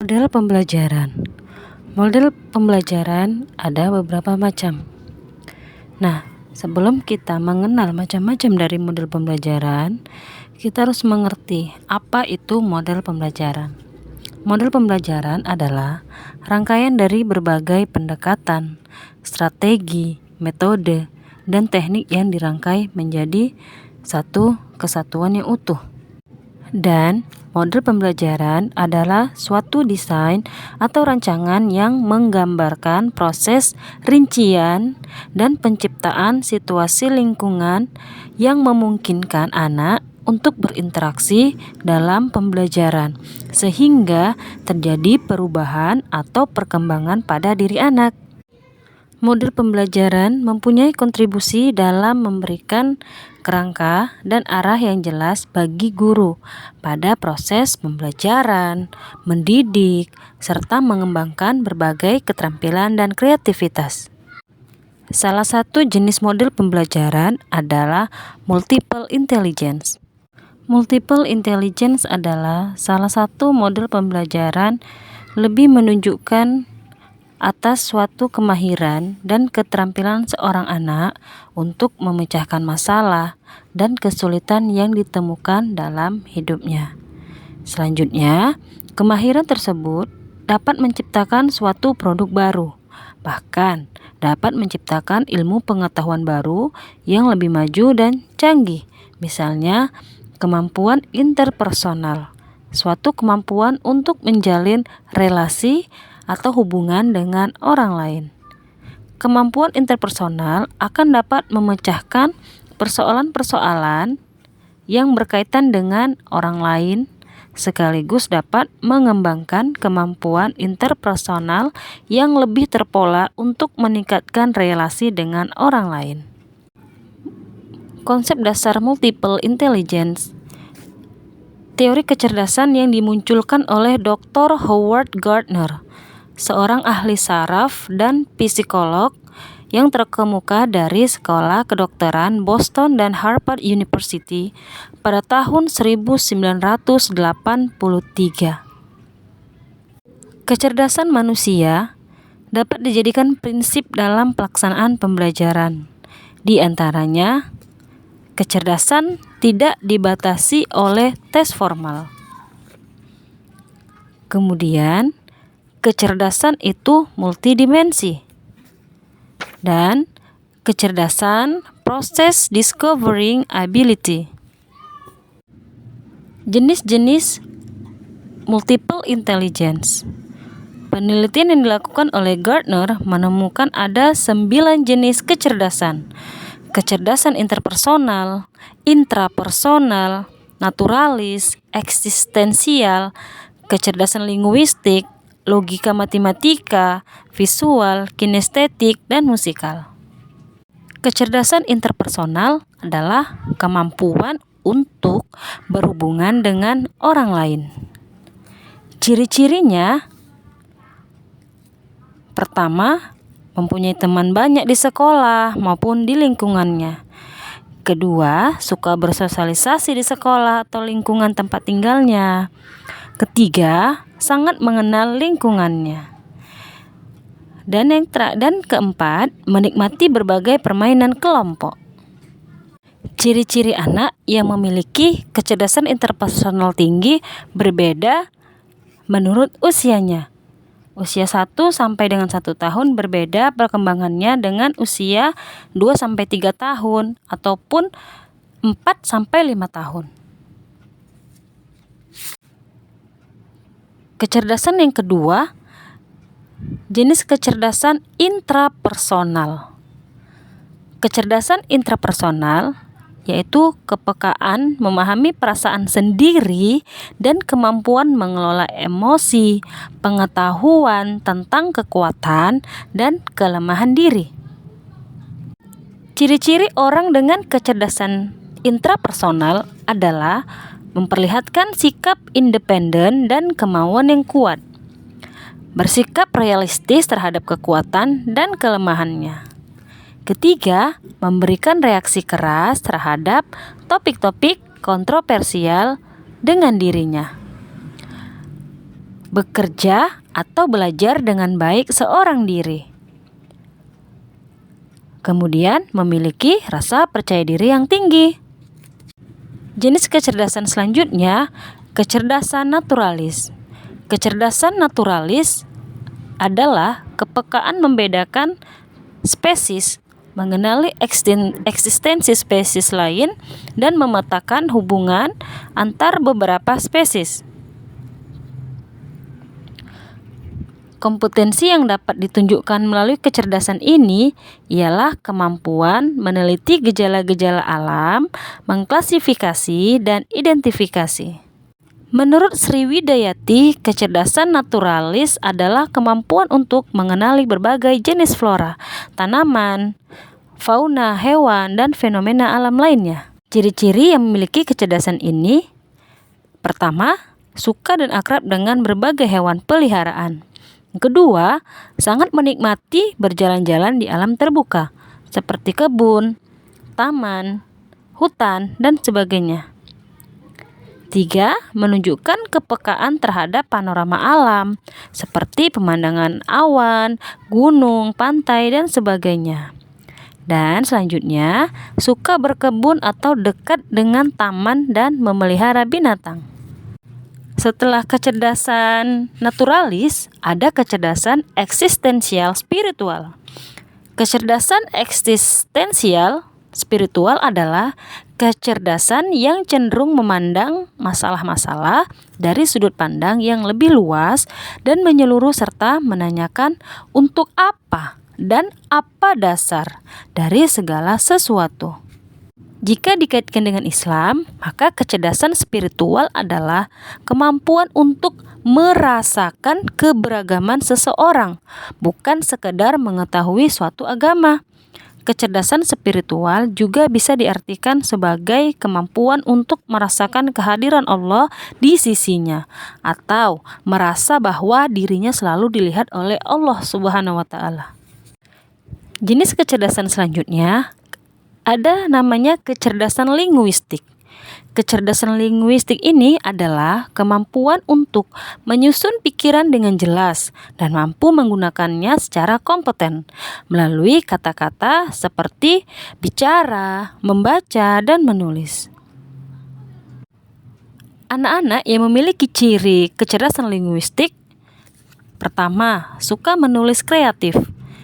Model pembelajaran. Model pembelajaran ada beberapa macam. Nah, sebelum kita mengenal macam-macam dari model pembelajaran, kita harus mengerti apa itu model pembelajaran. Model pembelajaran adalah rangkaian dari berbagai pendekatan, strategi, metode, dan teknik yang dirangkai menjadi satu kesatuan yang utuh. Dan model pembelajaran adalah suatu desain atau rancangan yang menggambarkan proses rincian dan penciptaan situasi lingkungan yang memungkinkan anak untuk berinteraksi dalam pembelajaran, sehingga terjadi perubahan atau perkembangan pada diri anak. Model pembelajaran mempunyai kontribusi dalam memberikan kerangka dan arah yang jelas bagi guru pada proses pembelajaran, mendidik, serta mengembangkan berbagai keterampilan dan kreativitas. Salah satu jenis model pembelajaran adalah multiple intelligence. Multiple intelligence adalah salah satu model pembelajaran lebih menunjukkan atas suatu kemahiran dan keterampilan seorang anak untuk memecahkan masalah dan kesulitan yang ditemukan dalam hidupnya. Selanjutnya, kemahiran tersebut dapat menciptakan suatu produk baru, bahkan dapat menciptakan ilmu pengetahuan baru yang lebih maju dan canggih. Misalnya, kemampuan interpersonal, suatu kemampuan untuk menjalin relasi atau hubungan dengan orang lain. Kemampuan interpersonal akan dapat memecahkan persoalan-persoalan yang berkaitan dengan orang lain, sekaligus dapat mengembangkan kemampuan interpersonal yang lebih terpola untuk meningkatkan relasi dengan orang lain. Konsep dasar multiple intelligence. Teori kecerdasan yang dimunculkan oleh Dr. Howard Gardner, seorang ahli saraf dan psikolog yang terkemuka dari Sekolah Kedokteran Boston dan Harvard University pada tahun 1983. Kecerdasan manusia dapat dijadikan prinsip dalam pelaksanaan pembelajaran. Di antaranya, kecerdasan tidak dibatasi oleh tes formal. Kemudian, kecerdasan itu multidimensi. Dan kecerdasan proses discovering ability. Jenis-jenis multiple intelligence. Penelitian yang dilakukan oleh Gardner menemukan ada 9 jenis kecerdasan. Kecerdasan interpersonal, intrapersonal, naturalis, eksistensial, kecerdasan linguistik, logika matematika, visual, kinestetik, dan musikal. Kecerdasan interpersonal adalah kemampuan untuk berhubungan dengan orang lain. Ciri-cirinya, pertama, mempunyai teman banyak di sekolah maupun di lingkungannya. Kedua, suka bersosialisasi di sekolah atau lingkungan tempat tinggalnya. Ketiga, sangat mengenal lingkungannya. Dan keempat, menikmati berbagai permainan kelompok. Ciri-ciri anak yang memiliki kecerdasan interpersonal tinggi berbeda menurut usianya. Usia 1 sampai dengan 1 tahun berbeda perkembangannya dengan usia 2 sampai 3 tahun ataupun 4 sampai 5 tahun. Kecerdasan yang kedua, jenis kecerdasan intrapersonal. Kecerdasan intrapersonal yaitu kepekaan memahami perasaan sendiri dan kemampuan mengelola emosi, pengetahuan tentang kekuatan dan kelemahan diri. Ciri-ciri orang dengan kecerdasan intrapersonal adalah memperlihatkan sikap independen dan kemauan yang kuat, bersikap realistis terhadap kekuatan dan kelemahannya. Ketiga, memberikan reaksi keras terhadap topik-topik kontroversial dengan dirinya. bekerja atau belajar dengan baik seorang diri. Kemudian memiliki rasa percaya diri yang tinggi. Jenis kecerdasan selanjutnya, kecerdasan naturalis. Kecerdasan naturalis adalah kepekaan membedakan spesies, mengenali eksistensi spesies lain, dan memetakan hubungan antar beberapa spesies. Kompetensi yang dapat ditunjukkan melalui kecerdasan ini ialah kemampuan meneliti gejala-gejala alam, mengklasifikasi, dan identifikasi. Menurut Sriwidayati, kecerdasan naturalis adalah kemampuan untuk mengenali berbagai jenis flora, tanaman, fauna, hewan, dan fenomena alam lainnya. Ciri-ciri yang memiliki kecerdasan ini: pertama, suka dan akrab dengan berbagai hewan peliharaan. Kedua, sangat menikmati berjalan-jalan di alam terbuka, seperti kebun, taman, hutan, dan sebagainya. 3. Menunjukkan kepekaan terhadap panorama alam, seperti pemandangan awan, gunung, pantai, dan sebagainya. Dan selanjutnya, suka berkebun atau dekat dengan taman dan memelihara binatang. Setelah kecerdasan naturalis, ada kecerdasan eksistensial spiritual. Kecerdasan eksistensial spiritual adalah kecerdasan yang cenderung memandang masalah-masalah dari sudut pandang yang lebih luas dan menyeluruh, serta menanyakan untuk apa dan apa dasar dari segala sesuatu. Jika dikaitkan dengan Islam, maka kecerdasan spiritual adalah kemampuan untuk merasakan keberagaman seseorang, bukan sekedar mengetahui suatu agama. Kecerdasan spiritual juga bisa diartikan sebagai kemampuan untuk merasakan kehadiran Allah di sisinya, atau merasa bahwa dirinya selalu dilihat oleh Allah Subhanahu wa Ta'ala. Jenis kecerdasan selanjutnya ada namanya kecerdasan linguistik. Kecerdasan linguistik ini adalah kemampuan untuk menyusun pikiran dengan jelas dan mampu menggunakannya secara kompeten melalui kata-kata seperti bicara, membaca, dan menulis. Anak-anak yang memiliki ciri kecerdasan linguistik: pertama, suka menulis kreatif.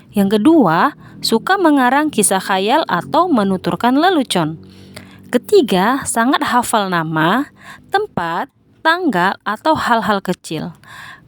Yang kedua, suka mengarang kisah khayal atau menuturkan lelucon. Ketiga, sangat hafal nama, tempat, tanggal, atau hal-hal kecil.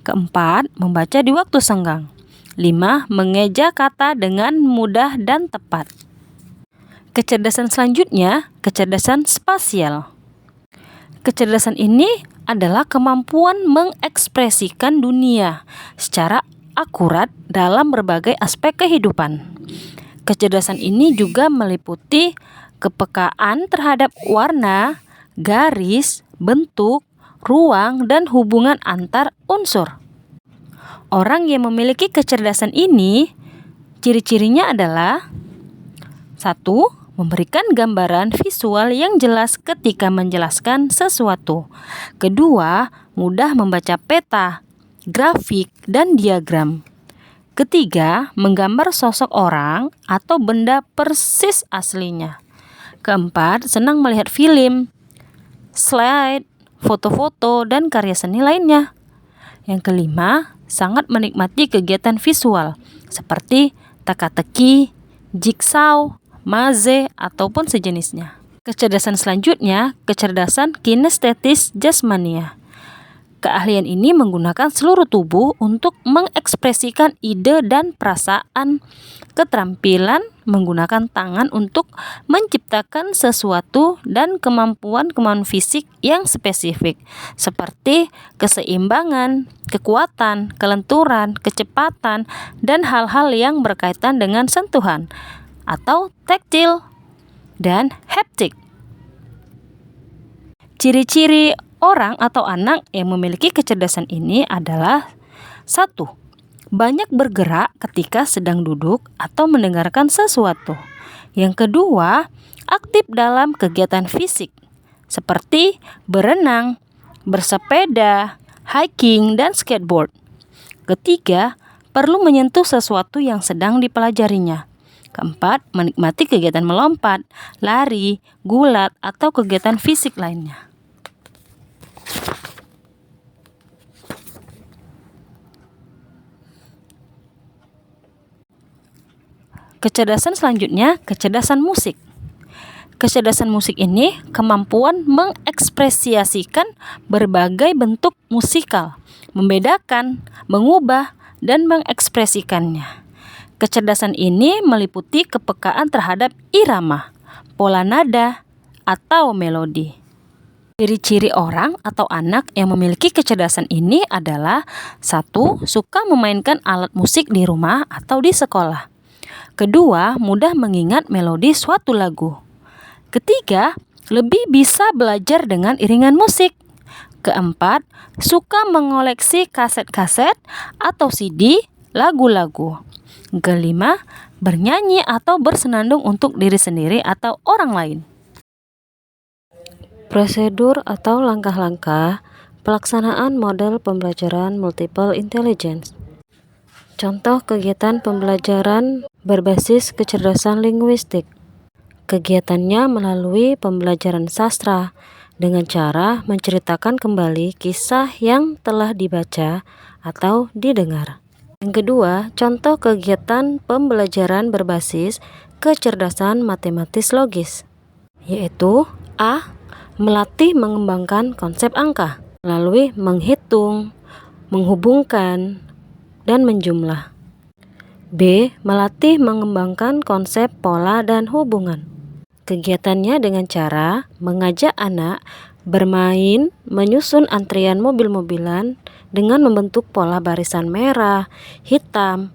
Keempat, membaca di waktu senggang. 5. Mengeja kata dengan mudah dan tepat. Kecerdasan selanjutnya, kecerdasan spasial. Kecerdasan ini adalah kemampuan mengekspresikan dunia secara akurat dalam berbagai aspek kehidupan. Kecerdasan ini juga meliputi kepekaan terhadap warna, garis, bentuk, ruang, dan hubungan antar unsur. Orang yang memiliki kecerdasan ini, ciri-cirinya adalah: 1. Memberikan gambaran visual yang jelas ketika menjelaskan sesuatu. Kedua, mudah membaca peta, grafik, dan diagram. Ketiga, menggambar sosok orang atau benda persis aslinya. Keempat, senang melihat film, slide, foto-foto, dan karya seni lainnya. Yang kelima, sangat menikmati kegiatan visual seperti teka-teki, jigsaw, maze, ataupun sejenisnya. Kecerdasan selanjutnya, kecerdasan kinestetis jasmania. Keahlian ini menggunakan seluruh tubuh untuk mengekspresikan ide dan perasaan. Keterampilan menggunakan tangan untuk menciptakan sesuatu dan kemampuan fisik yang spesifik seperti keseimbangan, kekuatan, kelenturan, kecepatan, dan hal-hal yang berkaitan dengan sentuhan atau taktil dan haptik. Ciri-ciri orang atau anak yang memiliki kecerdasan ini adalah: 1. Banyak bergerak ketika sedang duduk atau mendengarkan sesuatu. Yang kedua, aktif dalam kegiatan fisik seperti berenang, bersepeda, hiking, dan skateboard. Ketiga, perlu menyentuh sesuatu yang sedang dipelajarinya. Keempat, menikmati kegiatan melompat, lari, gulat, atau kegiatan fisik lainnya. Kecerdasan selanjutnya, kecerdasan musik. Kecerdasan musik ini kemampuan mengekspresiasikan berbagai bentuk musikal, membedakan, mengubah, dan mengekspresikannya. Kecerdasan ini meliputi kepekaan terhadap irama, pola nada, atau melodi. Ciri-ciri orang atau anak yang memiliki kecerdasan ini adalah 1. Suka memainkan alat musik di rumah atau di sekolah. Kedua, mudah mengingat melodi suatu lagu. Ketiga, lebih bisa belajar dengan iringan musik. Keempat, suka mengoleksi kaset-kaset atau CD lagu-lagu. Kelima, bernyanyi atau bersenandung untuk diri sendiri atau orang lain. Prosedur atau langkah-langkah pelaksanaan model pembelajaran multiple intelligence. Contoh kegiatan pembelajaran berbasis kecerdasan linguistik. Kegiatannya melalui pembelajaran sastra dengan cara menceritakan kembali kisah yang telah dibaca atau didengar. Yang kedua, contoh kegiatan pembelajaran berbasis kecerdasan matematis logis, yaitu A. Melatih mengembangkan konsep angka melalui menghitung, menghubungkan, dan menjumlah. B. Melatih mengembangkan konsep pola dan hubungan. Kegiatannya dengan cara mengajak anak bermain menyusun antrian mobil-mobilan dengan membentuk pola barisan merah, hitam,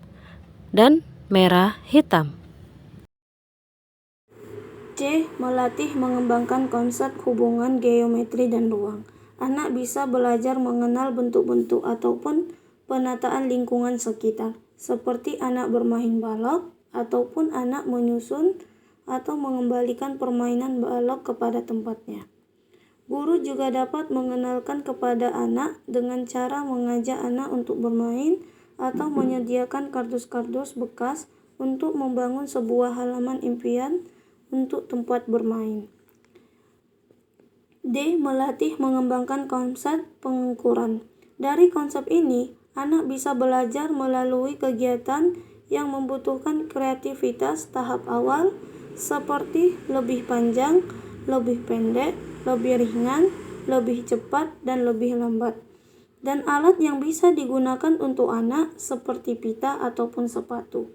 dan merah hitam. C. Melatih mengembangkan konsep hubungan geometri dan ruang. Anak bisa belajar mengenal bentuk-bentuk ataupun penataan lingkungan sekitar, seperti anak bermain balok ataupun anak menyusun atau mengembalikan permainan balok kepada tempatnya. Guru juga dapat mengenalkan kepada anak dengan cara mengajak anak untuk bermain atau menyediakan kardus-kardus bekas untuk membangun sebuah halaman impian untuk tempat bermain. D. Melatih mengembangkan konsep pengukuran. Dari konsep ini, anak bisa belajar melalui kegiatan yang membutuhkan kreativitas tahap awal seperti lebih panjang, lebih pendek, lebih ringan, lebih cepat, dan lebih lambat. Dan alat yang bisa digunakan untuk anak seperti pita ataupun sepatu.